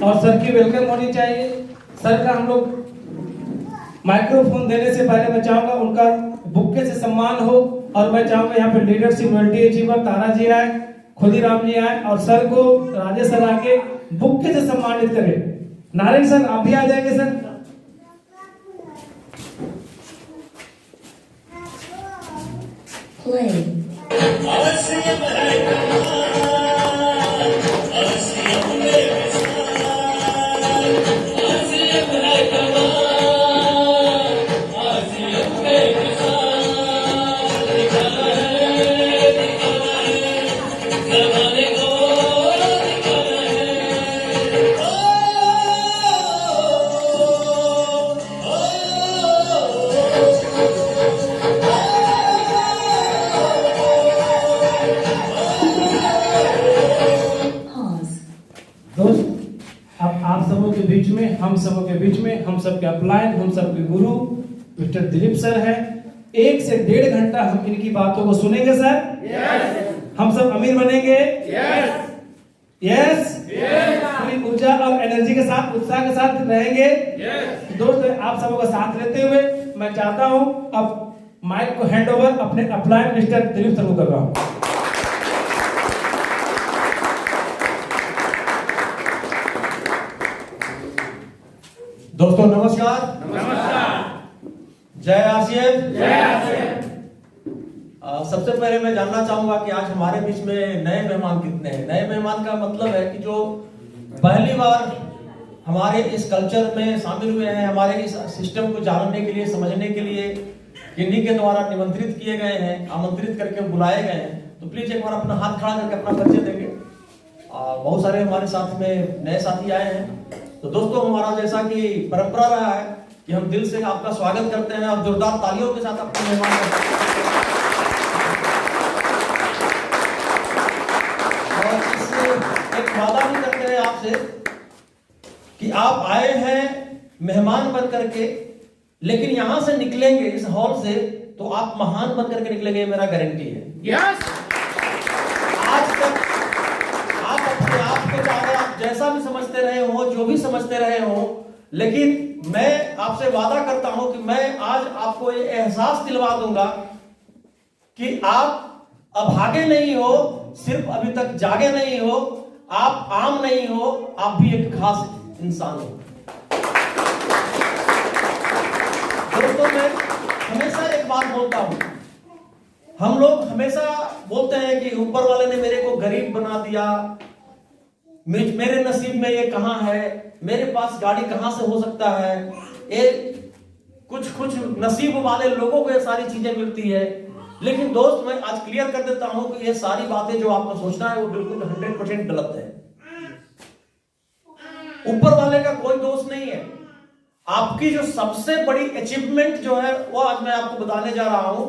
और सर की वेलकम होनी चाहिए। सर का हम लोग माइक्रोफोन देने से पहले मैं चाहूंगा उनका बुक्के से सम्मान हो, और मैं चाहूंगा यहाँ पे लीडरशिप नोवेल्टी अचीवर तारा जी आए, खुदीराम जी आए, और सर को राजेश सर आके बुक्के से सम्मानित करें। नारायण सर आप भी आ जाएंगे सर। आप सबों के बीच में, हम सबों के बीच में, हम सबके अपलायन, हम सबके गुरु मिस्टर दिलीप सर हैं। 1 से 1.5 घंटा हम इनकी बातों को सुनेंगे सर। यस। हम सब अमीर बनेंगे। यस यस पूरी ऊर्जा और एनर्जी के साथ, उत्साह के साथ रहेंगे। यस। दोस्त आप सबों का साथ लेते हुए मैं चाहता हूं अब माइक को हैंड ओवर अपने अपलायन मिस्टर दिलीप सर को कर रहा हूं। दोस्तों नमस्कार। नमस्कार। जय आसियन। जय आसियन। सबसे पहले मैं जानना चाहूंगा कि आज हमारे बीच में नए मेहमान कितने हैं। नए मेहमान का मतलब है कि जो पहली बार हमारे इस कल्चर में शामिल हुए हैं, हमारे इस सिस्टम को जानने के लिए, समझने के लिए किन्हीं के द्वारा निमंत्रित किए गए हैं, आमंत्रित करके बुलाए गए हैं। तो प्लीज एक बार अपना हाथ खड़ा करके अपना परिचय देंगे। बहुत सारे हमारे साथ में नए साथी आए हैं। तो दोस्तों हमारा जैसा कि परंपरा रहा है कि हम दिल से आपका स्वागत करते हैं और जोरदार तालियों के साथ अपने मेहमान और इससे एक वादा भी करते हैं आपसे कि आप आए हैं मेहमान बन करके, लेकिन यहां से निकलेंगे इस हॉल से तो आप महान बन करके निकलेंगे, मेरा गारंटी है। यस। आज तक आप अपने आप को चाहे आप जैसा भी समझते रहे हो, जो भी समझते रहे हो, लेकिन मैं आपसे वादा करता हूं कि मैं आज आपको ये एहसास दिलवा दूंगा कि आप अभागे नहीं हो, सिर्फ अभी तक जागे नहीं हो, आप आम नहीं हो, आप भी एक खास इंसान हो। दोस्तों मैं हमेशा एक बात बोलता हूं, हम लोग हमेशा बोलते हैं कि ऊपर वाले ने मेरे को गरीब बना दिया, मेरे नसीब में ये कहां है, मेरे पास गाड़ी कहां से हो सकता है। ये कुछ नसीब वाले लोगों को ये सारी चीजें मिलती है। लेकिन दोस्त मैं आज क्लियर कर देता हूं कि ये सारी बातें जो आपको सोचना है वो बिल्कुल 100% गलत है। ऊपर वाले का कोई दोष नहीं है। आपकी जो सबसे बड़ी अचीवमेंट जो है वो आज मैं आपको बताने जा रहा हूं।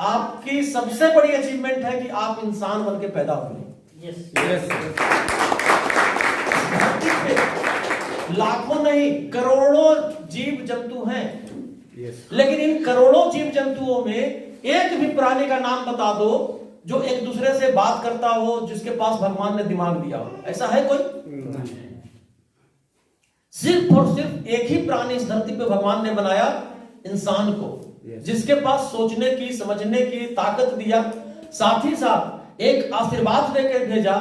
आपकी सबसे बड़ी अचीवमेंट है कि आप इंसान बन के पैदा हुए। लाखों नहीं करोड़ों जीव जंतु हैं। लेकिन इन करोड़ों जीव जंतुओं में एक भी प्राणी का नाम बता दो जो एक दूसरे से बात करता हो, जिसके पास भगवान ने दिमाग दिया हो। ऐसा है कोई? सिर्फ और सिर्फ एक ही प्राणी इस धरती पे भगवान ने बनाया, इंसान को, जिसके पास सोचने की, समझने की ताकत दिया, साथ ही साथ एक आशीर्वाद देकर भेजा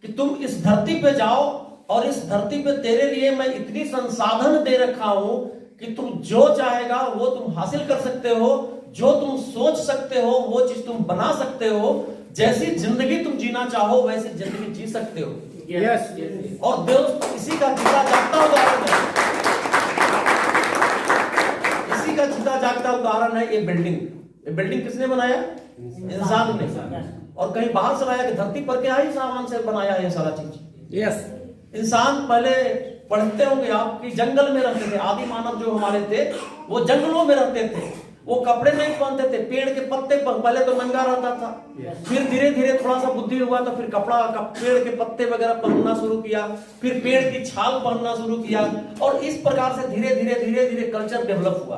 कि तुम इस धरती पे जाओ और इस धरती पे तेरे लिए मैं इतनी संसाधन दे रखा हूं कि तुम जो चाहेगा वो तुम हासिल कर सकते हो, जो तुम सोच सकते हो वो चीज तुम बना सकते हो, जैसी जिंदगी तुम जीना चाहो वैसी जिंदगी जी सकते हो। यस। और दोस्त इसी का जीता जागता उदाहरण है, इसी का जीता जागता उदाहरण है ये बिल्डिंग। ये बिल्डिंग किसने बनाया? इंसान ने। और कहीं बाहर से लाया कि धरती पर क्या ही सामान से बनाया है ये सारा चीज। यस। इंसान पहले पढ़ते होंगे आप कि जंगल में रहते थे। आदि मानव जो हमारे थे वो जंगलों में रहते थे। वो कपड़े नहीं पहनते थे, पेड़ के पत्ते पर, पहले तो नंगा रहता था। फिर धीरे धीरे थोड़ा सा बुद्धि हुआ तो फिर पेड़ के पत्ते वगैरह पहनना शुरू किया, फिर पेड़ की छाल पहनना शुरू किया, और इस प्रकार से धीरे धीरे कल्चर डेवलप हुआ।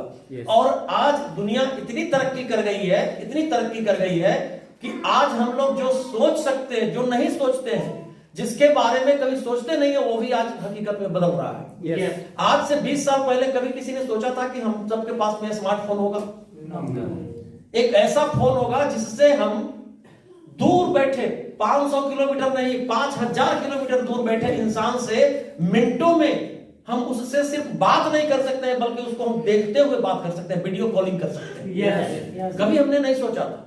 और आज दुनिया इतनी तरक्की कर गई है, इतनी तरक्की कर गई है कि आज हम लोग जो सोच सकते हैं, जो नहीं सोचते हैं, जिसके बारे में कभी सोचते नहीं है, वो भी आज हकीकत में बदल रहा है। Yes. आज से 20 साल पहले कभी किसी ने सोचा था कि हम सबके पास में स्मार्टफोन होगा? एक ऐसा फोन होगा जिससे हम दूर बैठे 500 किलोमीटर नहीं 5000 किलोमीटर दूर बैठे इंसान से मिनटों में हम उससे सिर्फ बात नहीं कर सकते हैं, बल्कि उसको हम देखते हुए बात कर सकते हैं, वीडियो कॉलिंग कर सकते हैं। Yes. कभी हमने नहीं सोचा था,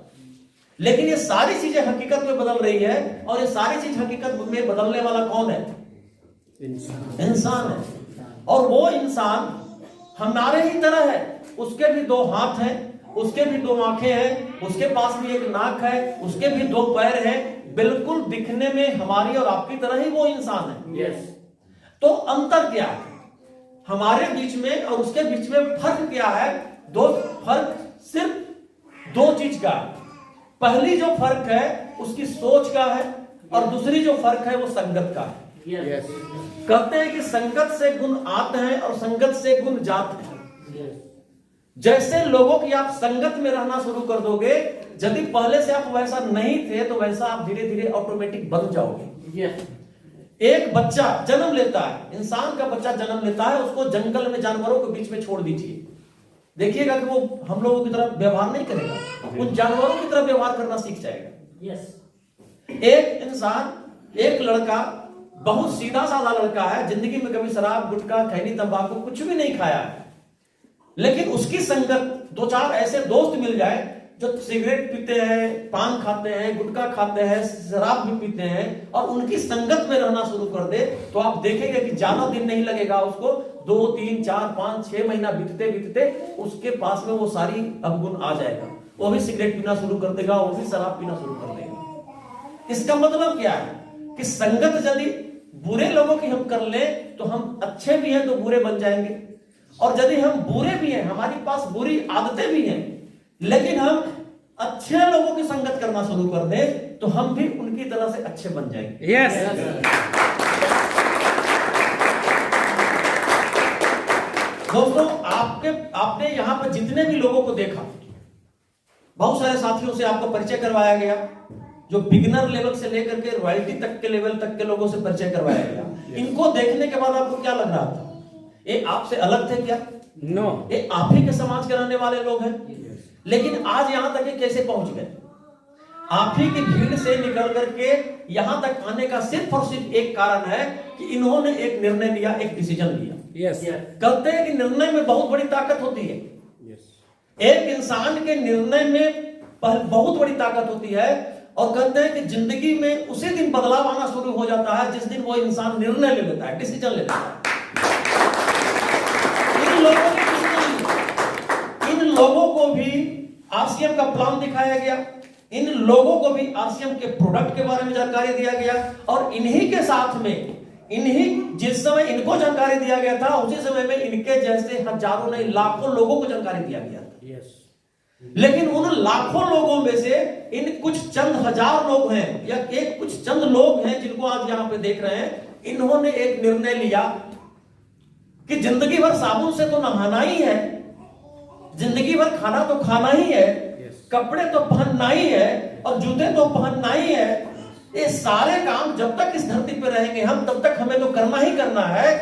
लेकिन ये सारी चीजें हकीकत में बदल रही है। और ये सारी चीज हकीकत में बदलने वाला कौन है? इंसान है। और वो इंसान हमारे ही तरह है, उसके भी 2 हाथ हैं, उसके भी 2 आंखें हैं, उसके पास भी एक नाक है, उसके भी 2 पैर हैं, बिल्कुल दिखने में हमारी और आपकी तरह ही वो इंसान है। Yes. तो अंतर क्या है हमारे बीच में और उसके बीच में? फर्क क्या है? फर्क सिर्फ 2 चीज का है। पहली जो फर्क है उसकी सोच का है, और दूसरी जो फर्क है वो संगत का है। Yes. कहते हैं कि संगत से गुण आते हैं और संगत से गुण जाते हैं। Yes. जैसे लोगों की आप संगत में रहना शुरू कर दोगे, यदि पहले से आप वैसा नहीं थे तो वैसा आप धीरे धीरे ऑटोमेटिक बन जाओगे। Yes. एक बच्चा जन्म लेता है, इंसान का बच्चा जन्म लेता है, उसको जंगल में जानवरों के बीच में छोड़ दीजिए, देखिएगा कि वो हम लोगों की तरह व्यवहार नहीं करेगा, उन जानवरों की तरह व्यवहार करना सीख जाएगा। Yes. एक इंसान, एक लड़का बहुत सीधा साधा लड़का है, जिंदगी में कभी शराब गुटखा खैनी तंबाकू कुछ भी नहीं खाया है, लेकिन उसकी संगत 2-4 ऐसे दोस्त मिल जाए जो सिगरेट पीते हैं, पान खाते हैं, गुटखा खाते हैं, शराब भी पीते हैं, और उनकी संगत में रहना शुरू कर दे, तो आप देखेंगे कि ज्यादा दिन नहीं लगेगा उसको, 2, 3, 4, 5, 6 महीना बीतते बीतते उसके पास में वो सारी अवगुण आ जाएगा। वो भी सिगरेट पीना शुरू कर देगा, वो भी शराब पीना शुरू कर देगा। इसका मतलब क्या है कि संगत यदि बुरे लोगों की हम कर ले तो हम अच्छे भी हैं तो बुरे बन जाएंगे, और यदि हम बुरे भी हैं, हमारे पास बुरी आदतें भी हैं, लेकिन हम अच्छे लोगों की संगत करना शुरू कर दें तो हम भी उनकी तरह से अच्छे बन जाएंगे। यस। दोस्तों, आपने यहां पर जितने भी लोगों को देखा, बहुत सारे साथियों से आपको परिचय करवाया गया, जो बिगिनर लेवल से लेकर के रॉयल्टी तक के लेवल तक के लोगों से परिचय करवाया गया। इनको देखने के बाद आपको क्या लग रहा था? ये आपसे अलग थे क्या? नो। ये आप ही के समाज के रहने वाले लोग हैं। लेकिन आज यहां तक ये कैसे पहुंच गए? आप ही की भीड़ से निकल करके यहां तक आने का सिर्फ और सिर्फ एक कारण है कि इन्होंने एक निर्णय लिया, एक डिसीजन लिया। यस। कहते हैं कि निर्णय में बहुत बड़ी ताकत होती है। एक इंसान के निर्णय में बहुत बड़ी ताकत होती है, और कहते हैं कि जिंदगी में उसी दिन बदलाव आना शुरू हो जाता है जिस दिन वो इंसान निर्णय ले लेता है, डिसीजन ले लेता है। इन लोगों को भी आरसीएम का प्लान दिखाया गया, इन लोगों को भी आरसीएम के प्रोडक्ट के बारे में जानकारी दिया गया, और इन्हीं के साथ में जिस समय इनको जानकारी दिया गया था, उसी समय में इनके जैसे हजारों नहीं लाखों लोगों को जानकारी दिया गया था। लेकिन उन लाखों लोगों में से इन कुछ चंद हजार लोग हैं, या एक कुछ चंद लोग हैं जिनको आज यहां पे देख रहे हैं, इन्होंने एक निर्णय लिया कि जिंदगी भर साबुन से तो नहाना ही है, जिंदगी भर खाना तो खाना ही है, कपड़े तो पहनना ही है, और जूते तो पहनना ही है। ये सारे काम जब तक इस धरती पे रहेंगे हम, तब तक हमें तो करना ही करना है,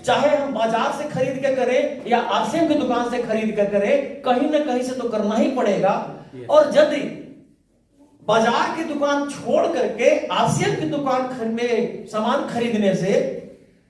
चाहे हम बाजार से खरीद के करें या आरसीएम की दुकान से खरीद के करें, कहीं ना कहीं से तो करना ही पड़ेगा। और यदि बाजार की दुकान छोड़ करके आरसीएम की दुकान में सामान खरीदने से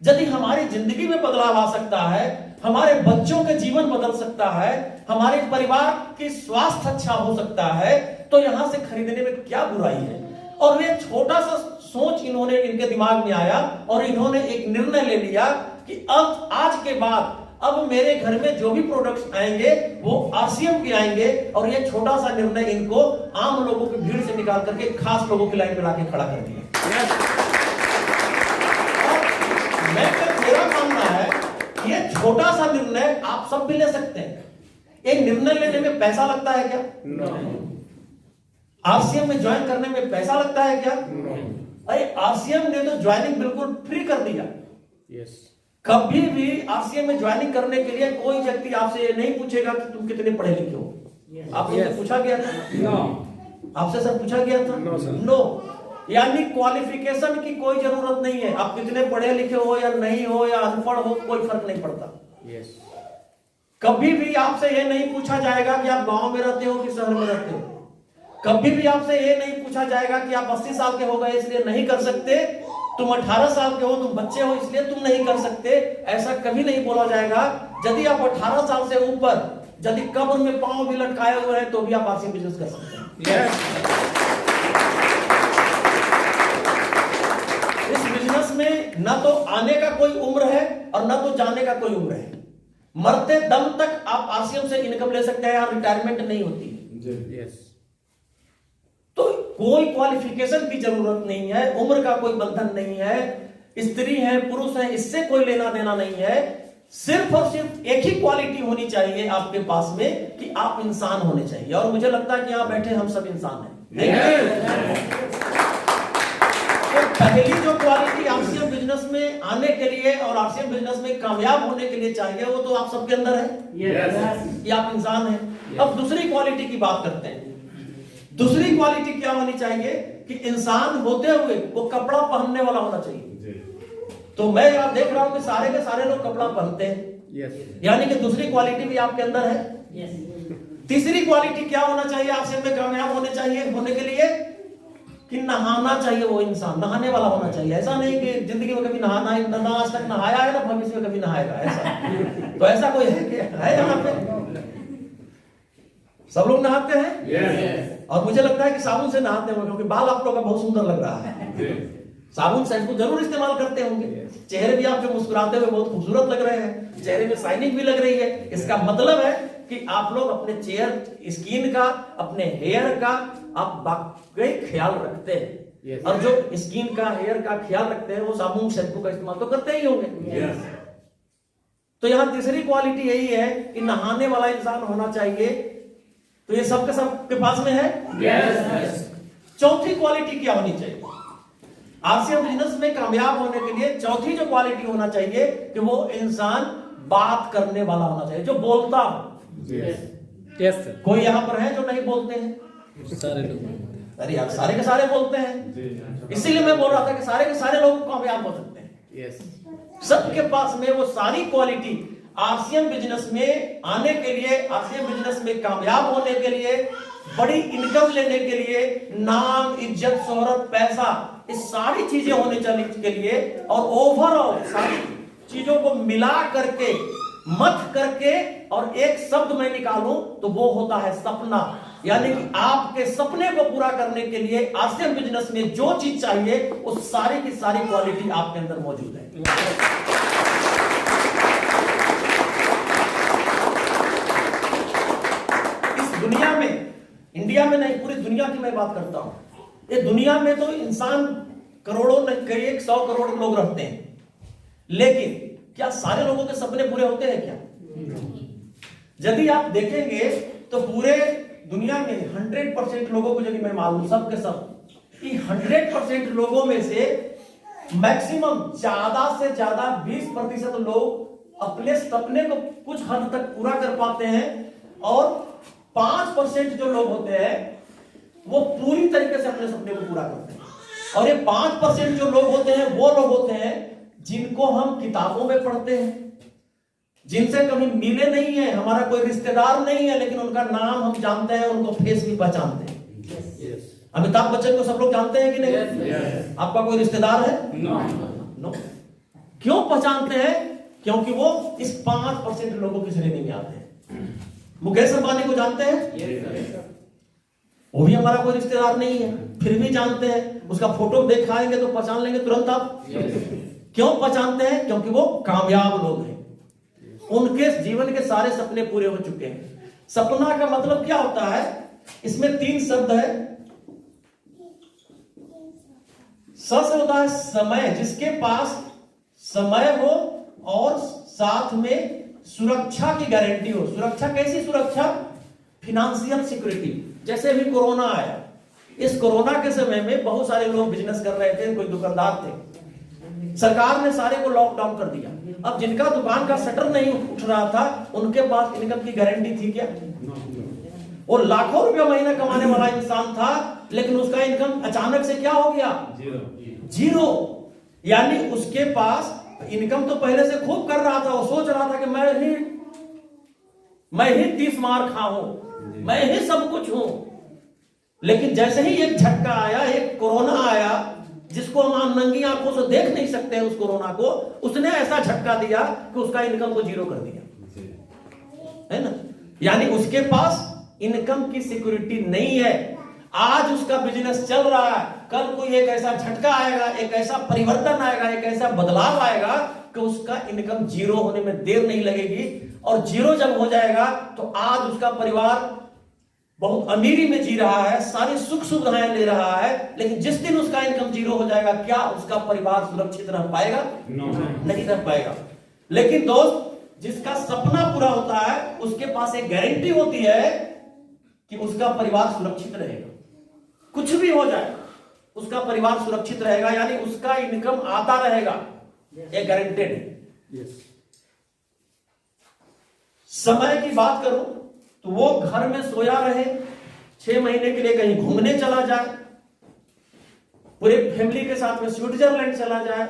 यदि हमारी जिंदगी में बदलाव आ सकता है, हमारे बच्चों के जीवन बदल सकता है, हमारे परिवार की स्वास्थ्य अच्छा हो सकता है, तो यहां से खरीदने में क्या बुराई है। और ये छोटा सा सोच इनके दिमाग में आया, और इन्होंने एक निर्णय ले लिया कि अब आज के बाद अब मेरे घर में जो भी प्रोडक्ट्स आएंगे वो आरसीएम के आएंगे। और ये छोटा सा निर्णय इनको आम लोगों की भीड़ से निकाल करके खास लोगों की लाइन में लाके खड़ा कर दिया। मेरा मानना है ये छोटा सा निर्णय आप सब भी ले सकते हैं। एक निर्णय लेने में पैसा लगता है क्या? आरसीएम में ज्वाइन करने में पैसा लगता है क्या? अरे आरसीएम ने तो ज्वाइनिंग बिल्कुल फ्री कर दिया। कभी भी आरसीएम में ज्वाइनिंग करने के लिए कोई व्यक्ति आपसे ये नहीं पूछेगा कि तुम कितने पढ़े लिखे हो। आपसे पूछा गया था? आपसे सर पूछा गया था? नो। यानी क्वालिफिकेशन की कोई जरूरत नहीं है। आप कितने पढ़े लिखे हो या नहीं हो या अनपढ़ हो, कोई फर्क नहीं पड़ता। कभी भी आपसे ये नहीं पूछा जाएगा कि आप गांव में रहते हो कि शहर में रहते हो। कभी भी आपसे ये नहीं पूछा जाएगा कि आप 80 साल के हो गए इसलिए नहीं कर सकते, तुम 18 साल के हो, तुम बच्चे हो इसलिए तुम नहीं कर सकते। ऐसा कभी नहीं बोला जाएगा। यदि आप 18 साल से ऊपर यदि कब्र में पांव भी लटकाए हुए हैं तो भी आप आरसीएम बिजनेस कर सकते हैं। इस बिजनेस में ना तो आने का कोई उम्र है और ना तो जाने का कोई उम्र है। मरते दम तक आप आरसीएम से इनकम ले सकते हैं और रिटायरमेंट नहीं होती है। तो कोई क्वालिफिकेशन की जरूरत नहीं है, उम्र का कोई बंधन नहीं है, स्त्री है पुरुष है इससे कोई लेना देना नहीं है। सिर्फ और सिर्फ एक ही क्वालिटी होनी चाहिए आपके पास में कि आप इंसान होने चाहिए। और मुझे लगता है कि यहां बैठे हम सब इंसान हैं। तो पहली जो क्वालिटी आरसीएम बिजनेस में आने के लिए और आरसीएम बिजनेस में कामयाब होने के लिए चाहिए वो तो आप सबके अंदर है कि आप इंसान हैं। अब दूसरी क्वालिटी की बात करते हैं। दूसरी क्वालिटी क्या होनी चाहिए कि इंसान होते हुए वो कपड़ा पहनने वाला होना चाहिए। तो मैं यहां देख रहा हूं कि सारे के सारे लोग कपड़ा पहनते हैं, यानी कि दूसरी क्वालिटी भी आपके अंदर है। तीसरी क्वालिटी क्या होना चाहिए आरसीएम में कामयाब होने के लिए कि नहाना चाहिए। वो इंसान नहाने वाला होना चाहिए। ऐसा नहीं कि जिंदगी में कभी नहाना ही ना आज तक नहाया है ना भविष्य में कभी नहाएगा, ऐसा तो ऐसा कोई है क्या? है यहाँ पे सब लोग नहाते हैं और मुझे लगता है कि साबुन से नहाते होंगे क्योंकि बाल आप लोग का बहुत सुंदर लग रहा है। साबुन शैम्पू जरूर इस्तेमाल करते होंगे। चेहरे भी आप जो मुस्कुराते हुए बहुत खूबसूरत लग रहे हैं, चेहरे में शाइनिंग भी लग रही है। इसका मतलब है कि आप लोग अपने स्किन का, अपने हेयर का आप वाकई ख्याल रखते हैं। और जो स्किन का, हेयर का ख्याल रखते हैं वो साबुन शैम्पू का इस्तेमाल तो करते ही होंगे। तो यहां तीसरी क्वालिटी यही है कि नहाने वाला इंसान होना चाहिए। तो ये सबके सबके पास में है। चौथी क्वालिटी क्या होनी चाहिए आरसीएम बिजनेस में कामयाब होने के लिए? चौथी जो क्वालिटी होना चाहिए कि वो इंसान बात करने वाला होना चाहिए, जो बोलता हो। कोई यहां पर है जो नहीं बोलते हैं? सारे लोग। अरे यार सारे के सारे बोलते हैं। इसीलिए मैं बोल रहा था कि सारे के सारे लोग कामयाब हो सकते हैं। सबके पास में वो सारी क्वालिटी आरसीएम बिजनेस में आने के लिए, आरसीएम बिजनेस में कामयाब होने के लिए, बड़ी इनकम लेने के लिए, नाम, इज्जत, शोहरत, पैसा, इस सारी चीजें होने चाहिए के लिए और ओवरऑल सारी चीजों को मिला करके, मत करके और एक शब्द में निकालूं तो वो होता है सपना। यानी कि आपके सपने को पूरा करने के लिए आरसीएम बिजनेस में जो चीज चाहिए उस सारी की सारी क्वालिटी आपके अंदर मौजूद है। दुनिया में, इंडिया में नहीं पूरी दुनिया की मैं बात करता हूं। ये दुनिया में तो इंसान करोड़ों नहीं, कई 100 करोड़ लोग रहते हैं, लेकिन क्या सारे लोगों के सपने पूरे होते हैं क्या? यदि आप देखेंगे तो पूरे दुनिया में 100% लोगों को, यदि मैं मालूम सब के सब कि 100% लोगों में से मैक्सिमम ज्यादा से ज्यादा 20% लोग अपने सपने को कुछ हद तक पूरा कर पाते हैं और 5% जो लोग होते हैं वो पूरी तरीके से अपने सपने को पूरा करते हैं। और ये 5% जो लोग होते हैं वो लोग होते हैं जिनको हम किताबों में पढ़ते हैं, जिनसे कभी मिले नहीं है, हमारा कोई रिश्तेदार नहीं है, लेकिन उनका नाम हम जानते हैं, उनको फेस भी पहचानते हैं। अमिताभ बच्चन को सब लोग जानते हैं कि नहीं? आपका कोई रिश्तेदार है? नो। क्यों पहचानते हैं? क्योंकि वो इस 5% लोगों की श्रेणी में आते हैं। मुकेश अंबानी को जानते हैं? वो भी हमारा कोई रिश्तेदार नहीं है, फिर भी जानते हैं। उसका फोटो दिखाएंगे तो पहचान लेंगे तुरंत आप। क्यों पहचानते हैं? क्योंकि वो कामयाब लोग हैं, उनके जीवन के सारे सपने पूरे हो चुके हैं। सपना का मतलब क्या होता है? इसमें 3 शब्द है। स से होता है समय, जिसके पास समय हो और साथ में सुरक्षा की गारंटी हो। सुरक्षा कैसी सुरक्षा? Financial security. जैसे अभी कोरोना आया, इस कोरोना के समय में बहुत सारे लोग बिजनेस कर रहे थे, कोई दुकानदार थे, सरकार ने सारे को लॉकडाउन कर दिया। अब जिनका दुकान का शटर नहीं उठ रहा था उनके पास इनकम की गारंटी थी क्या? वो लाखों रुपया महीना कमाने वाला इंसान था, लेकिन उसका इनकम अचानक से क्या हो गया? जीरो। यानी उसके पास इनकम तो पहले से खूब कर रहा था, वो सोच रहा था कि मैं ही 30 मार खाऊं, मैं ही सब कुछ हूं। लेकिन जैसे ही एक झटका आया, एक कोरोना आया, जिसको हम नंगी आंखों से देख नहीं सकते हैं, उस कोरोना को, उसने ऐसा झटका दिया कि उसका इनकम को जीरो कर दिया, है ना। यानी उसके पास इनकम की सिक्योरिटी नहीं है। आज उसका बिजनेस चल रहा है, कल कोई एक ऐसा झटका आएगा, एक ऐसा परिवर्तन आएगा, एक ऐसा बदलाव आएगा कि उसका इनकम जीरो होने में देर नहीं लगेगी। और जीरो जब हो जाएगा तो आज उसका परिवार बहुत अमीरी में जी रहा है, सारी सुख सुविधाएं ले रहा है, लेकिन जिस दिन उसका इनकम जीरो हो जाएगा, क्या उसका परिवार सुरक्षित रह पाएगा? नहीं रह पाएगा। लेकिन दोस्त, जिसका सपना पूरा होता है, उसके पास एक गारंटी होती है कि उसका परिवार सुरक्षित रहेगा। कुछ भी हो जाए, उसका परिवार सुरक्षित रहेगा, यानी उसका इनकम आता रहेगा, ये गारंटेड है। समय की बात करूं तो वो घर में सोया रहे, 6 महीने के लिए कहीं घूमने चला जाए, पूरे फैमिली के साथ में स्विट्जरलैंड चला जाए।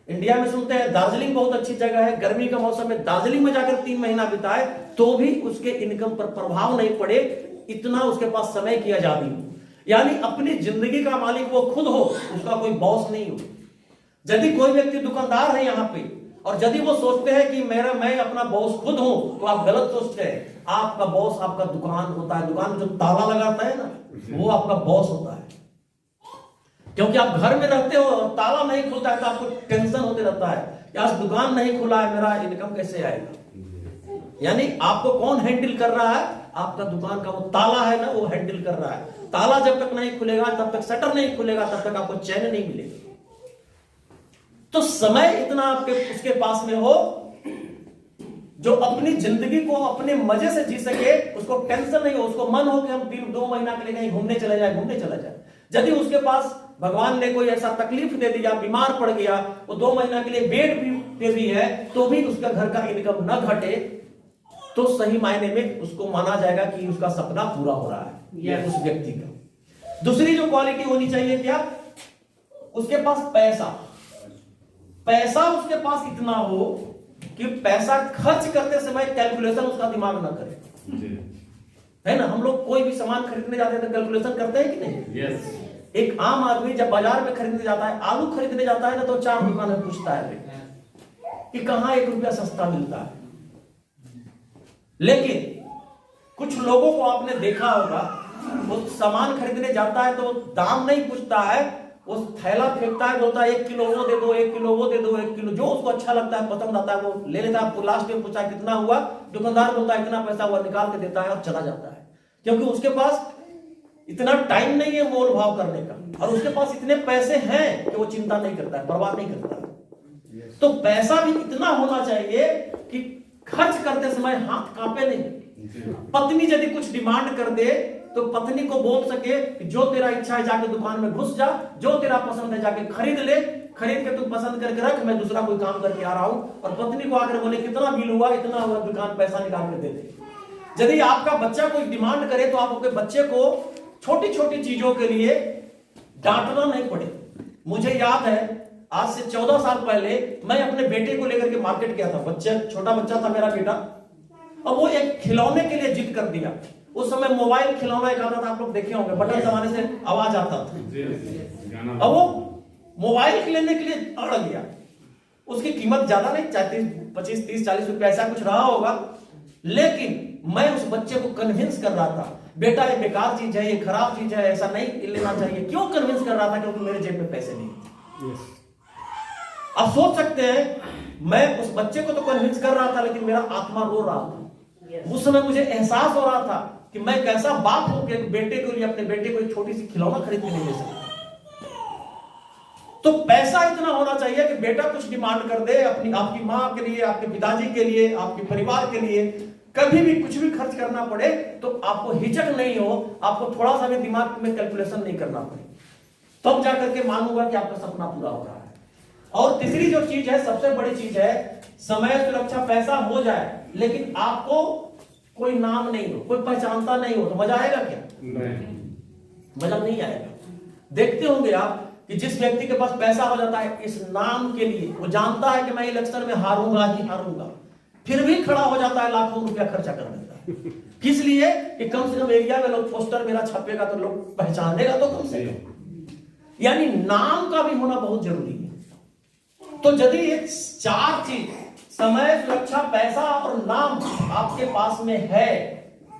इंडिया में सुनते हैं दार्जिलिंग बहुत अच्छी जगह है, गर्मी का मौसम में दार्जिलिंग में जाकर 3 महीना बिताए, तो भी उसके इनकम पर प्रभाव नहीं पड़े, इतना उसके पास समय की आजादी हो। यानी अपनी जिंदगी का मालिक वो खुद हो, उसका कोई बॉस नहीं हो। यदि कोई व्यक्ति दुकानदार है यहाँ पे, और यदि वो सोचते हैं कि मैं अपना बॉस खुद हूं, तो आप गलत सोचते हैं। आपका बॉस आपका दुकान होता है, दुकान में जो ताला लगाता है ना, वो आपका बॉस होता है। क्योंकि आप घर में रहते हो, ताला नहीं खुलता है तो आपको टेंशन होते रहता है कि आज दुकान नहीं खुला है, मेरा इनकम कैसे आएगा। यानी आपको कौन हैंडल कर रहा है? आपका दुकान का वो ताला है ना, वो हैंडल कर रहा है। ताला जब तक नहीं खुलेगा, तब तक शटर नहीं खुलेगा, तब तक आपको चैन नहीं मिलेगा। तो समय इतना आपके उसके पास में हो जो अपनी जिंदगी को अपने मजे से जी सके, उसको टेंशन नहीं हो, उसको मन हो कि हम 2 महीना के लिए कहीं घूमने चले जाए। यदि उसके पास भगवान ने कोई ऐसा तकलीफ दे दिया, बीमार पड़ गया, वो 2 महीना के लिए बेड पे भी है, तो भी उसका घर का इनकम न घटे, तो सही मायने में उसको माना जाएगा कि उसका सपना पूरा हो रहा है उस व्यक्ति का। दूसरी जो क्वालिटी होनी चाहिए, क्या? उसके पास पैसा उसके पास इतना हो कि पैसा खर्च करते समय कैलकुलेशन उसका दिमाग ना करे, है ना। हम लोग कोई भी सामान खरीदने जाते हैं तो कैलकुलेशन करते हैं कि नहीं? एक आम आदमी जब बाजार में खरीदने जाता है, आलू खरीदने जाता है ना, तो 4 दुकान में पूछता है कि कहां 1 रुपया सस्ता मिलता है। लेकिन कुछ लोगों को आपने देखा होगा, वो सामान खरीदने जाता है तो दाम नहीं पूछता है, वो थैला फेंकता है, बोलता है 1 किलो वो दे दो, 1 किलो वो दे दो, 1 किलो जो उसको अच्छा लगता है, पसंद आता है, वो ले लेता है। आपको लास्ट में पूछा कितना हुआ, दुकानदार बोलता है इतना पैसा हुआ, निकाल के देता है और चला जाता है। क्योंकि उसके पास इतना टाइम नहीं है मोल भाव करने का, और उसके पास इतने पैसे हैं कि वो चिंता नहीं करता है, परवाह नहीं करता है। तो पैसा भी इतना होना चाहिए कि खर्च करते समय हाथ कांपे नहीं। पत्नी यदि कुछ डिमांड कर दे तो पत्नी को बोल सके कि जो तेरा इच्छा है जाके दुकान में घुस जा, जो तेरा पसंद है जाके खरीद ले, खरीद के तू पसंद करके रख, मैं दूसरा कोई काम करके आ रहा हूं। और पत्नी को आकर बोले कितना बिल हुआ, इतना हुआ, दुकान पैसा निकाल के दे दे। यदि आपका बच्चा कोई डिमांड करे तो आप अपने बच्चे को छोटी छोटी चीजों के लिए डांटना नहीं पड़े। मुझे याद है आज से 14 साल पहले मैं अपने बेटे को लेकर के मार्केट गया था। छोटा बच्चा था मेरा बेटा, और वो एक खिलौने के लिए जिद कर दिया। उस समय मोबाइल खिलौना एक आता था, आप लोग देखे होंगे, बटन दबाने से आवाज आता था। अब वो मोबाइल लेने के लिए अड़ गया। उसकी कीमत ज्यादा नहीं, 25, 30, 40 रुपया ऐसा कुछ रहा होगा, लेकिन मैं उस बच्चे को कन्विंस कर रहा था, बेटा ये बेकार चीज है, ये खराब चीज है, ऐसा नहीं लेना चाहिए। क्यों कन्विंस कर रहा था? क्योंकि मेरे जेब में पैसे नहीं। आप सोच सकते हैं, मैं उस बच्चे को तो कन्विंस कर रहा था, लेकिन मेरा आत्मा रो रहा था। उस समय मुझे एहसास हो रहा था कि मैं कैसा बाप हूं कि बेटे के लिए, अपने बेटे को एक छोटी सी खिलौना खरीद के नहीं दे सकता। तो पैसा इतना होना चाहिए कि बेटा कुछ डिमांड कर दे, आपकी मां के लिए, आपके पिताजी के लिए, आपके परिवार के लिए, कभी भी कुछ भी खर्च करना पड़े तो आपको हिचक नहीं हो, आपको थोड़ा सा भी दिमाग में कैलकुलेशन नहीं करना पड़े, तब जाकर के मानूंगा कि आपका सपना पूरा हो रहा है। और तीसरी जो चीज है, सबसे बड़ी चीज है, समय सुरक्षा। पैसा हो जाए लेकिन आपको कोई नाम नहीं हो, कोई पहचानता नहीं हो, तो मजा आएगा क्या? मजा नहीं आएगा। देखते होंगे आप कि जिस व्यक्ति के पास पैसा हो जाता है, इस नाम के लिए वो जानता है कि मैं इलेक्शन में हारूंगा ही हारूंगा, फिर भी खड़ा हो जाता है, लाखों रुपया खर्चा कर देता है। किस लिए? कि कम से कम एरिया में लोग पोस्टर मेरा छपेगा तो लोग पहचानेगा तो कम से कम। यानी नाम का भी होना बहुत जरूरी है। तो यदि ये 4 चीज, समय, सुरक्षा, पैसा और नाम आपके पास में है,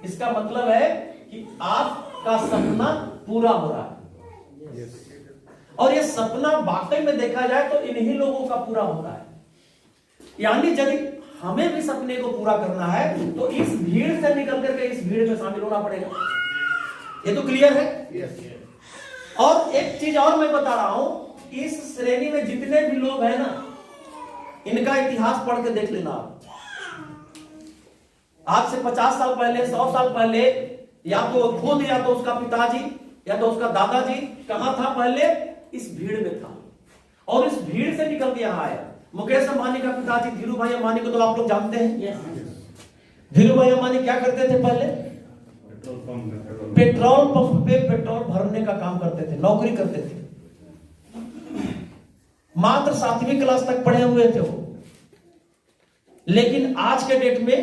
इसका मतलब है कि आपका सपना पूरा हो रहा है। और ये सपना वाकई में देखा जाए तो इन्हीं लोगों का पूरा होता है। यानी यदि हमें भी सपने को पूरा करना है तो इस भीड़ से निकल करके इस भीड़ में शामिल होना पड़ेगा। ये तो क्लियर है। और एक चीज और मैं बता रहा हूं, इस श्रेणी में जितने भी लोग हैं ना, इनका इतिहास पढ़ के देख लेना आप। आज से 50 साल पहले, 100 साल पहले, या तो खुद या तो उसका पिताजी या तो उसका दादाजी कहां था? पहले इस भीड़ में था, और इस भीड़ से निकल के यहां आया। मुकेश अंबानी का पिताजी धीरू भाई अंबानी को तो आप लोग जानते हैं। धीरू भाई अंबानी क्या करते थे? पहले पेट्रोल पंप पे पेट्रोल भरने का काम करते थे, नौकरी करते थे। मात्र 7वीं क्लास तक पढ़े हुए थे वो। लेकिन आज के डेट में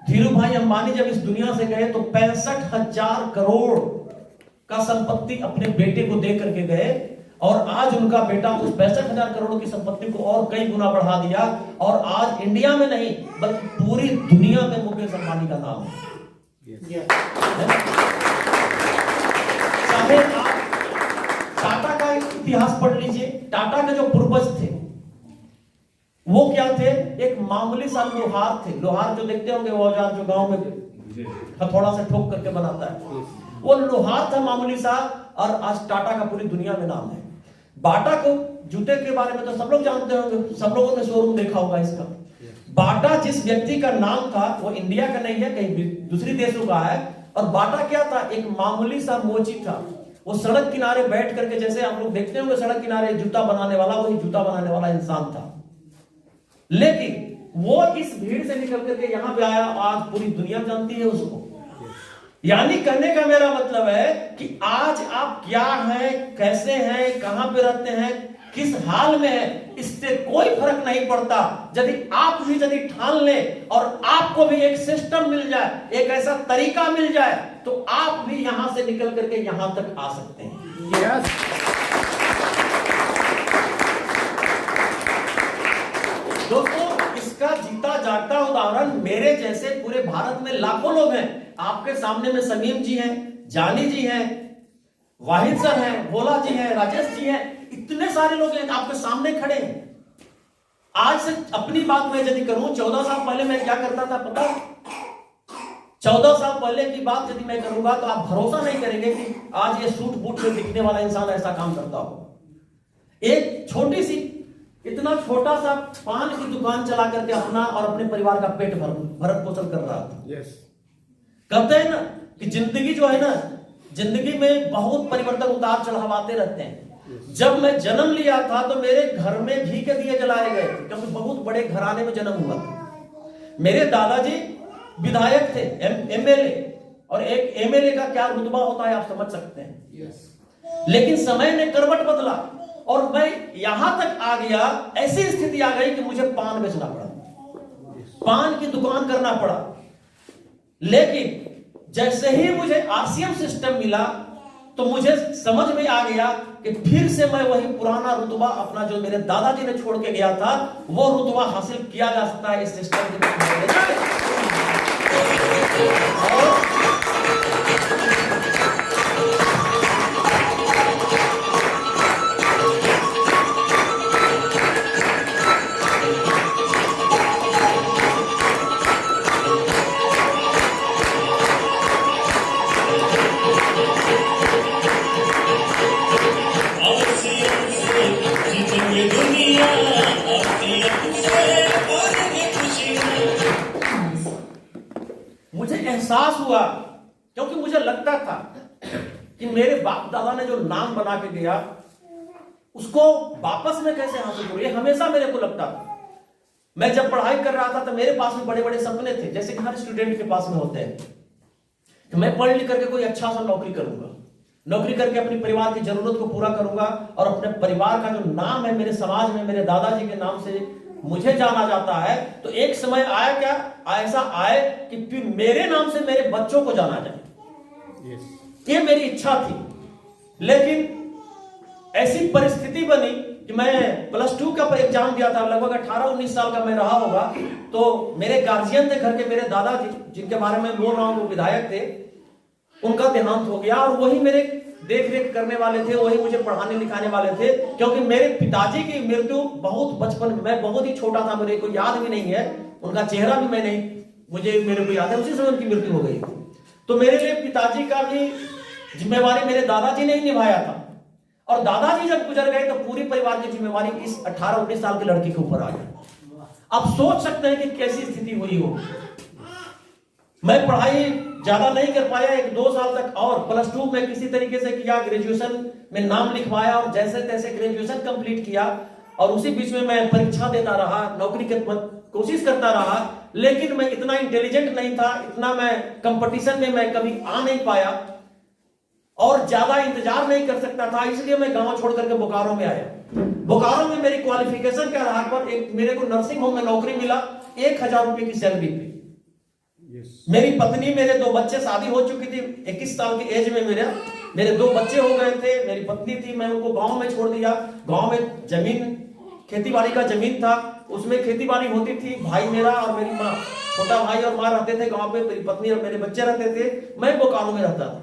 धीरू भाई अंबानी जब इस दुनिया से गए तो 65,000 करोड़ का संपत्ति अपने बेटे को दे करके गए, और आज उनका बेटा उस 65,000 करोड़ की संपत्ति को और कई गुना बढ़ा दिया, और आज इंडिया में नहीं बल्कि पूरी दुनिया में मुकेश अंबानी का नाम है। चाहे आप टाटा का इतिहास पढ़ लीजिए। टाटा के जो पूर्वज थे वो क्या थे? एक मामूली सा लोहार थे। लोहार जो देखते होंगे, वो औजार जो गांव में हथौड़ा से ठोक करके बनाता है, वो लोहार था मामूली सा, और आज टाटा का पूरी दुनिया में नाम है। बाटा को, जूते के बारे में तो सब लोग जानते होंगे, सब लोगों ने शोरूम देखा होगा इसका। बाटा जिस व्यक्ति का नाम था वो इंडिया का नहीं है, कहीं दूसरी देशों का है। और बाटा क्या था? एक मामूली सा मोची था। वो सड़क किनारे बैठ करके, जैसे हम लोग देखते होंगे सड़क किनारे जूता बनाने वाला, वही जूता बनाने वाला इंसान था। लेकिन वो इस भीड़ से निकल करके यहां पे आया, आज पूरी दुनिया जानती है उसको। यानी कहने का मेरा मतलब है कि आज आप क्या हैं, कैसे हैं, कहां पे रहते हैं, किस हाल में है, इससे कोई फर्क नहीं पड़ता। यदि आप भी यदि ठान लें और आपको भी एक सिस्टम मिल जाए, एक ऐसा तरीका मिल जाए, तो आप भी यहां से निकल करके यहां तक आ सकते हैं। यस। दोस्तों, इसका जीता जागता उदाहरण मेरे जैसे पूरे भारत में लाखों लोग हैं। आपके सामने में समीम जी हैं, जानी जी हैं, वाहिद सर हैं, भोला जी हैं, राजेश जी हैं, इतने सारे लोग हैं आपके सामने खड़े हैं। आज से अपनी बात मैं यदि करूं, 14 साल पहले मैं क्या करता था पता? 14 साल पहले की बात यदि मैं करूंगा तो आप भरोसा नहीं करेंगे कि आज ये सूट बूट में दिखने वाला इंसान ऐसा काम करता हो। एक छोटी सी, इतना छोटा सा पान की दुकान चला करके अपना और अपने परिवार का पेट भरण पोषण कर रहा था। यस। कहते हैं ना कि जिंदगी जो है ना, जिंदगी में बहुत परिवर्तन, उतार चढ़ाव आते रहते हैं। जब मैं जन्म लिया था तो मेरे घर में घी के दिए जलाए गए थे, क्योंकि बहुत बड़े घराने में जन्म हुआ था। मेरे दादाजी विधायक थे, एमएलए, और एक एमएलए का क्या रुतबा होता है आप समझ सकते हैं। लेकिन समय ने करवट बदला और मैं यहां तक आ गया, ऐसी स्थिति आ गई कि मुझे पान बेचना पड़ा, पान की दुकान करना पड़ा। लेकिन जैसे ही मुझे आरसीएम सिस्टम मिला तो मुझे समझ में आ गया कि फिर से मैं वही पुराना रुतबा अपना जो मेरे दादाजी ने छोड़ के गया था, वो रुतबा हासिल किया जा सकता है इस सिस्टम के मुझे एहसास हुआ, क्योंकि मुझे लगता था कि मेरे बाप दादा ने जो नाम बना के गया उसको वापस में कैसे हासिल करूं, ये हमेशा मेरे को लगता था। मैं जब पढ़ाई कर रहा था तो मेरे पास में बड़े बड़े सपने थे, जैसे कि हर स्टूडेंट के पास में होते हैं कि मैं पढ़ लिख करके कोई अच्छा सा नौकरी करूंगा, नौकरी करके अपने परिवार की जरूरत को पूरा करूंगा और अपने परिवार का जो नाम है मेरे समाज में मेरे दादाजी के नाम से मुझे जाना जाता है। तो एक समय आया, क्या ऐसा आए कि फिर मेरे नाम से मेरे बच्चों को जाना जाए। ये मेरी इच्छा थी, लेकिन ऐसी परिस्थिति बनी कि मैं +2 का एग्जाम दिया था, लगभग 18-19 साल का मैं रहा होगा। तो मेरे गार्जियन थे घर के, मेरे दादाजी जिनके बारे में बोल रहा हूं वो विधायक थे, उनका देहांत हो गया और वही मेरे देख रेख करने वाले थे, वही मुझे पढ़ाने लिखाने वाले थे। क्योंकि मेरे पिताजी की मृत्यु बहुत बचपन में, मैं बहुत ही छोटा था, मेरे को याद भी नहीं है, उनका चेहरा भी मैं नहीं, मेरे को याद है उसी समय उनकी मृत्यु हो गई। तो मेरे लिए पिताजी का भी जिम्मेवारी मेरे दादाजी ने ही निभाया था, और दादाजी जब गुजर गए तो पूरी परिवार की जिम्मेवारी इस 18-19 साल की लड़की के ऊपर आ गई। आप सोच सकते हैं कि कैसी स्थिति हुई हो। मैं पढ़ाई ज्यादा नहीं कर पाया, 1-2 साल तक, और +2 में किसी तरीके से किया, ग्रेजुएशन में नाम लिखवाया और जैसे तैसे ग्रेजुएशन कंप्लीट किया। और उसी बीच में मैं परीक्षा देता रहा, नौकरी की कोशिश करता रहा, लेकिन मैं इतना इंटेलिजेंट नहीं था, इतना मैं कंपटीशन में मैं कभी आ नहीं पाया और ज्यादा इंतजार नहीं कर सकता था। इसलिए मैं गांव छोड़ करके बोकारो में आया। बोकारो में मेरी क्वालिफिकेशन के आधार पर मेरे को नर्सिंग होम में नौकरी मिला, 1000 रुपए की सैलरी पे। मेरी पत्नी, मेरे 2 बच्चे, शादी हो चुकी थी 21 साल की एज में, मेरे 2 बच्चे हो गए थे, मेरी पत्नी थी, मैं उनको गांव में छोड़ दिया। गांव में जमीन, खेतीबाड़ी का जमीन था, उसमें खेतीबाड़ी होती थी। भाई मेरा और मेरी माँ, छोटा भाई और माँ रहते थे गांव में, मेरी पत्नी और मेरे बच्चे रहते थे, मैं बोकारो में रहता था।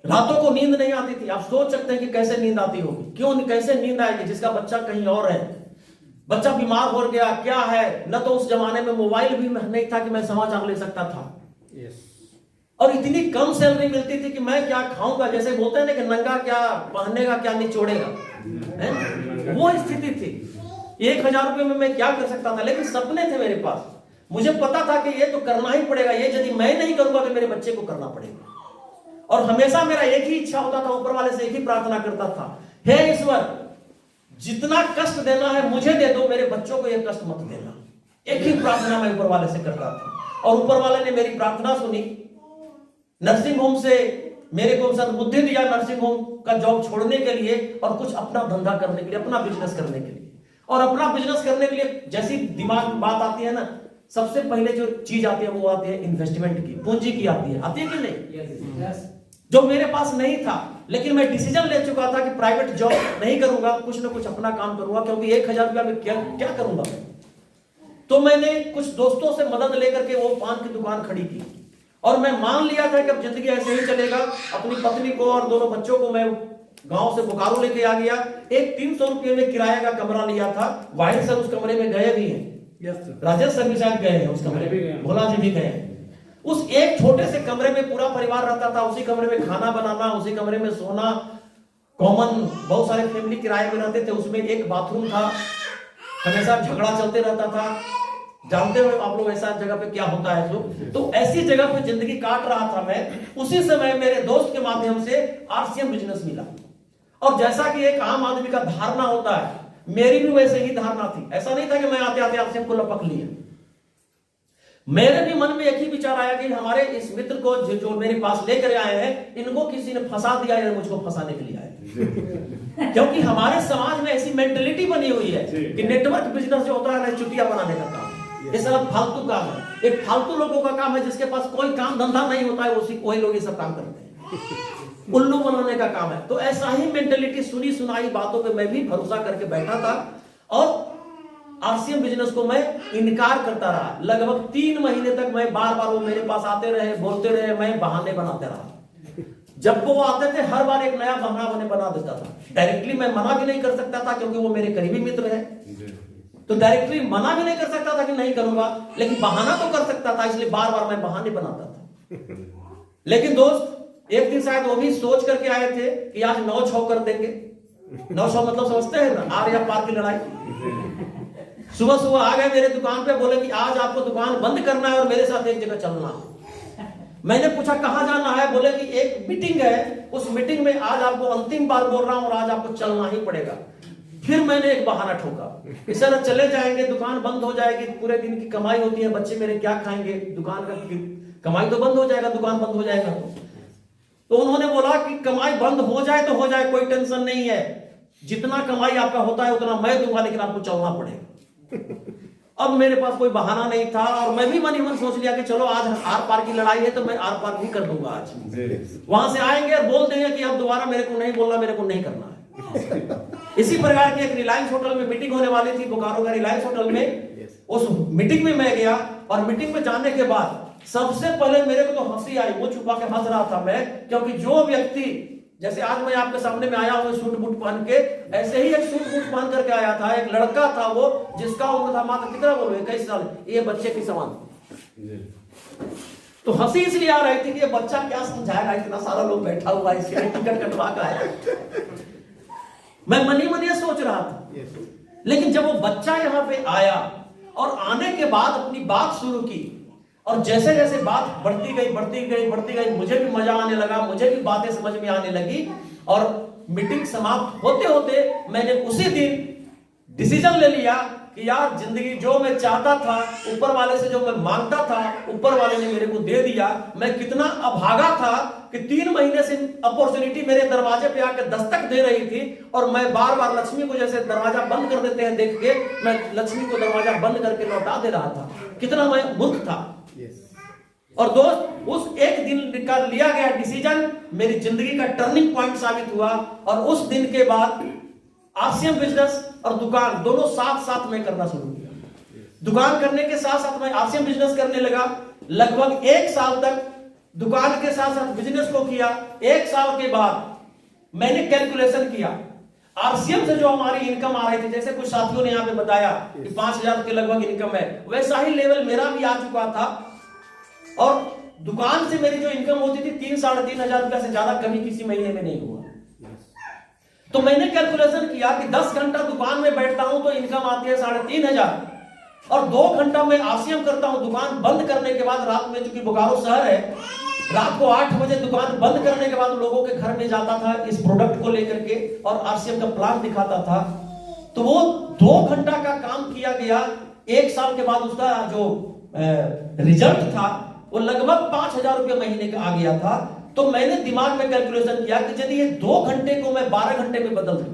रातों को नींद नहीं आती थी। आप सोच सकते हैं कि कैसे नींद आती होगी, क्यों, कैसे नींद आएगी जिसका बच्चा कहीं और है, बच्चा बीमार हो गया, क्या है। न तो उस जमाने में मोबाइल भी नहीं था कि मैं समाचार ले सकता था। और इतनी कम सैलरी मिलती थी कि मैं क्या खाऊंगा, जैसे बोलते हैं ना कि नंगा क्या पहनेगा क्या निचोड़ेगा, वो स्थिति थी। 1000 रुपए में मैं क्या कर सकता था, लेकिन सपने थे मेरे पास। मुझे पता था कि ये तो करना ही पड़ेगा, ये यदि मैं नहीं करूंगा तो मेरे बच्चे को करना पड़ेगा। और हमेशा मेरा एक ही इच्छा होता था, ऊपर वाले से एक ही प्रार्थना करता था, हे ईश्वर, जितना कष्ट देना है मुझे दे दो, मेरे बच्चों को यह कष्ट मत देना। एक ही प्रार्थना मैं ऊपर वाले से करता था, और ऊपर वाले ने मेरी प्रार्थना सुनी। नर्सिंग होम से मेरे को सद्बुद्धि दिया, नर्सिंग होम का जॉब छोड़ने के लिए और कुछ अपना धंधा करने के लिए, अपना बिजनेस करने के लिए। और अपना बिजनेस करने के लिए जैसी दिमाग में बात आती है ना, सबसे पहले जो चीज आती है वो आती है इन्वेस्टमेंट की, पूंजी की आती है कि नहीं? जो मेरे पास नहीं था, लेकिन मैं डिसीजन ले चुका था कि प्राइवेट जॉब नहीं करूंगा, कुछ ना कुछ अपना काम करूंगा, क्योंकि 1000 रुपया में क्या करूंगा। तो मैंने कुछ दोस्तों से मदद लेकर के वो पान की दुकान खड़ी की, और मैं मान लिया था कि अब जिंदगी ऐसे ही चलेगा। अपनी पत्नी को और दोनों बच्चों को मैं गांव से बोकारो लेके आ गया। एक 300 रुपये में किराए का कमरा लिया था। वाहिद सर उस कमरे में गए भी हैं, राजेश सर भी शायद गए हैं उस कमरे में, भोला जी भी गए हैं। उस एक छोटे से कमरे में पूरा परिवार रहता था, उसी कमरे में खाना बनाना, उसी कमरे में सोना, कॉमन, बहुत सारे फैमिली किराए में रहते थे। उसमें एक बाथरूम था, हमेशा झगड़ा चलते रहता था। जानते हो आप लोग ऐसा जगह पे क्या होता है। तो ऐसी जगह पे जिंदगी काट रहा था मैं। उसी समय मेरे दोस्त के माध्यम से आरसीएम बिजनेस मिला, और जैसा कि एक आम आदमी का धारणा होता है, मेरी भी वैसे ही धारणा थी। ऐसा नहीं था कि मैं आते आते आरसीएम को लपक लिया। मेरे भी मन में एक ही विचार आया कि हमारे इस मित्र को जो मेरे पास लेकर आए हैं, इनको किसी ने फंसा दिया या मुझको फंसाने के लिए आए। क्योंकि हमारे समाज में ऐसी मेंटेलिटी बनी हुई है कि नेटवर्क बिजनेस जो होता है चुटिया बनाने का काम, ये सब फालतू काम है। एक फालतू लोगों का काम है, जिसके पास कोई काम धंधा नहीं होता है, वही लोग ये सब काम करते हैं, उल्लू बनाने का काम है। तो ऐसा ही मेंटेलिटी, सुनी सुनाई बातों पे मैं भी भरोसा करके बैठा था, और आरसीएम बिजनेस को मैं इनकार करता रहा। लगभग 3 महीने तक मैं बार वो मेरे पास आते रहे, बोलते रहे, मैं बहाने बनाते रहा। जब वो आते थे हर बार एक नया बहाना बना देता था। डायरेक्टली मैं मना भी नहीं कर सकता था, क्योंकि वो मेरे करीबी मित्र है, तो डायरेक्टली मना भी नहीं कर सकता था कि नहीं करूंगा, लेकिन बहाना तो कर सकता था, इसलिए बार मैं बहाने बनाता था। लेकिन दोस्त एक दिन शायद वो भी सोच करके आए थे कि आज 9-6 कर देंगे। 9-6 मतलब समझते हैं ना, आर या पार की लड़ाई। सुबह सुबह आ गए मेरे दुकान पे, बोले कि आज आपको दुकान बंद करना है और मेरे साथ एक जगह चलना है। मैंने पूछा कहां जाना है, बोले कि एक मीटिंग है, उस मीटिंग में आज आपको अंतिम बार बोल रहा हूं और आज आपको चलना ही पड़ेगा। फिर मैंने एक बहाना ठोका कि सर चले जाएंगे, दुकान बंद हो जाएगी, पूरे दिन की कमाई होती है, बच्चे मेरे क्या खाएंगे, दुकान का कमाई तो बंद हो जाएगा, दुकान बंद हो जाएगा। तो उन्होंने बोला कि कमाई बंद हो जाए तो हो जाए, कोई टेंशन नहीं है, जितना कमाई आपका होता है उतना मैं दूंगा, लेकिन आपको चलना पड़ेगा। अब मेरे पास कोई बहाना नहीं था और मैं भी मन ही मन सोच लिया कि चलो आज आर पार की लड़ाई है तो मैं आर पार भी कर दूंगा। आज वहां से आएंगे और बोल देंगे कि अब दोबारा मेरे को नहीं बोलना, मेरे को नहीं करना है। इसी प्रकार की एक रिलायंस होटल में मीटिंग होने वाली थी, बोकारो का रिलायंस होटल में। उस मीटिंग में मैं गया और मीटिंग में जाने के बाद सबसे पहले मेरे को तो हंसी आई, वो छुपा के हंस रहा था मैं, क्योंकि जो व्यक्ति जैसे आज मैं आपके सामने में आया हूं सूट बूट पहन के, ऐसे ही एक सूट बूट पहन करके आया था एक लड़का था वो, जिसका उम्र था मात्र कितना बोलो 21 साल, ये बच्चे की समान। तो हंसी इसलिए आ रही थी कि ये बच्चा क्या समझाएगा, इतना सारा लोग बैठा हुआ है, इसके लिए टिकट कटवा कर आया। मैं मन ही मन ये सोच रहा था। लेकिन जब वो बच्चा यहां पे आया और आने के बाद अपनी बात शुरू की, और जैसे जैसे बात बढ़ती गई, मुझे भी मजा आने लगा, मुझे भी बातें समझ में आने लगी। और मीटिंग समाप्त होते होते मैंने उसी दिन डिसीजन ले लिया कि यार जिंदगी जो मैं चाहता था, ऊपर वाले से जो मैं मांगता था, ऊपर वाले ने मेरे को दे दिया। मैं कितना अभागा था कि 3 महीने से अपॉर्चुनिटी मेरे दरवाजे पे आकर दस्तक दे रही थी, और मैं बार बार लक्ष्मी को जैसे दरवाजा बंद कर देते हैं देख के, मैं लक्ष्मी को दरवाजा बंद करके लौटा दे रहा था। कितना मैं मूर्ख था। और दोस्त, उस एक दिन का लिया गया डिसीजन मेरी जिंदगी का टर्निंग पॉइंट साबित हुआ। और उस दिन के बाद आरसीएम बिजनेस और दुकान दोनों साथ साथ में करना शुरू किया। दुकान करने के साथ साथ मैं आरसीएम बिजनेस करने लगा। लगभग 1 साल तक दुकान के साथ साथ बिजनेस को किया। 1 साल के बाद मैंने कैलकुलेशन किया, आरसीएम से जो हमारी इनकम आ रही थी, जैसे कुछ साथियों ने यहां पे बताया कि 5,000 के लगभग इनकम है, वैसा ही लेवल मेरा भी आ चुका था। और दुकान से मेरी जो इनकम होती थी 3-3.5 हजार रुपया से ज्यादा कभी किसी महीने में नहीं हुआ। तो मैंने कैलकुलेशन किया कि 10 घंटा दुकान में बैठता हूं तो इनकम आती है 3,500, और 2 घंटा मैं आरसीएम करता हूं। दुकान बंद करने के बाद रात में, चूंकि बोकारो शहर है, रात को 8 बजे दुकान बंद करने के बाद लोगों के घर में जाता था इस प्रोडक्ट को लेकर के और आरसीएम का प्लान दिखाता था। तो वो 2 घंटा का काम किया गया। 1 साल के बाद उसका जो रिजल्ट था वो लगभग 5,000 रुपये महीने का आ गया था। तो मैंने दिमाग में कैलकुलेशन किया कि यदि ये 2 घंटे को मैं 12 घंटे में बदल दूं